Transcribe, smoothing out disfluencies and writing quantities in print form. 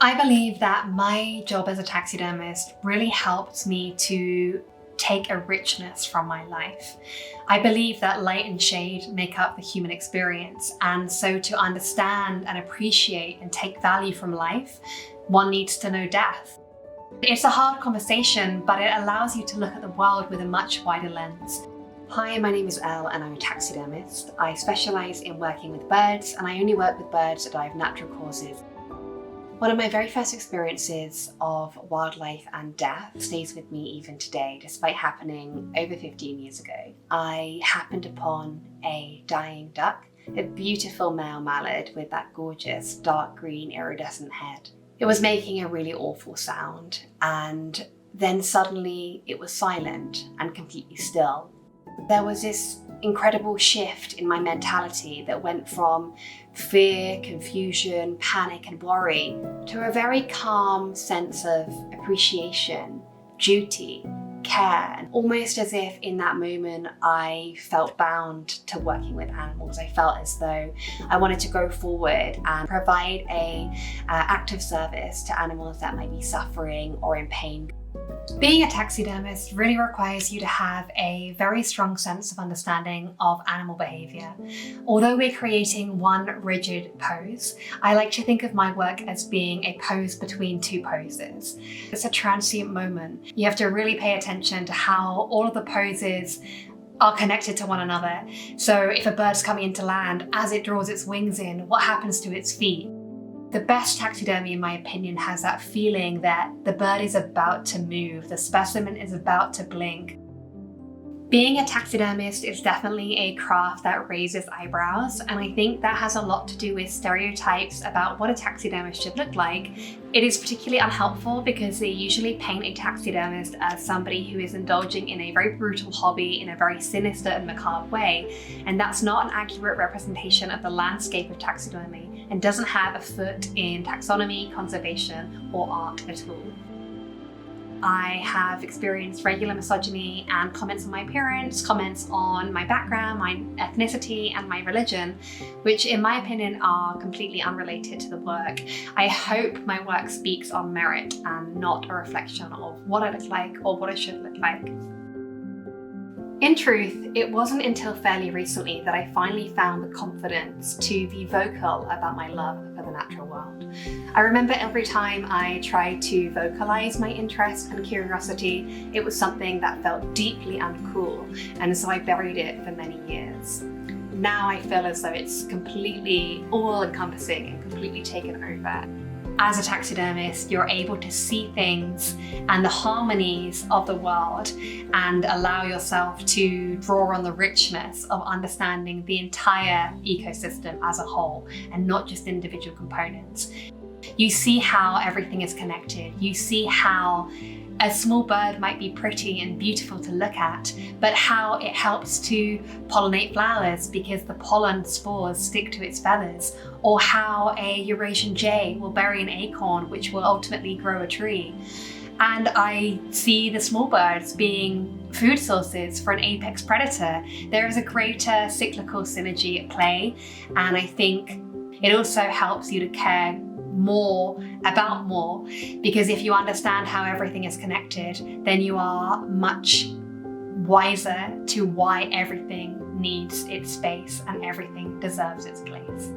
I believe that my job as a taxidermist really helped me to take a richness from my life. I believe that light and shade make up the human experience, and so to understand and appreciate and take value from life, one needs to know death. It's a hard conversation, but it allows you to look at the world with a much wider lens. Hi, my name is Elle and I'm a taxidermist. I specialise in working with birds, and I only work with birds that die of natural causes. One of my very first experiences of wildlife and death stays with me even today, despite happening over 15 years ago. I happened upon a dying duck, a beautiful male mallard with that gorgeous dark green iridescent head. It was making a really awful sound, and then suddenly it was silent and completely still. There was this incredible shift in my mentality that went from fear, confusion, panic and worry to a very calm sense of appreciation, duty, care, and almost as if in that moment I felt bound to working with animals. I felt as though I wanted to go forward and provide a act of service to animals that might be suffering or in pain. Being a taxidermist really requires you to have a very strong sense of understanding of animal behaviour. Although we're creating one rigid pose, I like to think of my work as being a pose between two poses. It's a transient moment. You have to really pay attention to how all of the poses are connected to one another. So if a bird's coming into land, as it draws its wings in, what happens to its feet? The best taxidermy, in my opinion, has that feeling that the bird is about to move, the specimen is about to blink. Being a taxidermist is definitely a craft that raises eyebrows, and I think that has a lot to do with stereotypes about what a taxidermist should look like. It is particularly unhelpful because they usually paint a taxidermist as somebody who is indulging in a very brutal hobby in a very sinister and macabre way, and that's not an accurate representation of the landscape of taxidermy and doesn't have a foot in taxonomy, conservation, or art at all. I have experienced regular misogyny and comments on my appearance, comments on my background, my ethnicity, and my religion, which in my opinion are completely unrelated to the work. I hope my work speaks on merit and not a reflection of what I look like or what I should look like. In truth, it wasn't until fairly recently that I finally found the confidence to be vocal about my love for the natural world. I remember every time I tried to vocalize my interest and curiosity, it was something that felt deeply uncool, and so I buried it for many years. Now I feel as though it's completely all-encompassing and completely taken over. As a taxidermist, you're able to see things and the harmonies of the world and allow yourself to draw on the richness of understanding the entire ecosystem as a whole and not just individual components. You see how everything is connected. You see how a small bird might be pretty and beautiful to look at, but how it helps to pollinate flowers because the pollen spores stick to its feathers, or how a Eurasian jay will bury an acorn which will ultimately grow a tree. And I see the small birds being food sources for an apex predator. There is a greater cyclical synergy at play, and I think it also helps you to care more about more, because if you understand how everything is connected, then you are much wiser to why everything needs its space and everything deserves its place.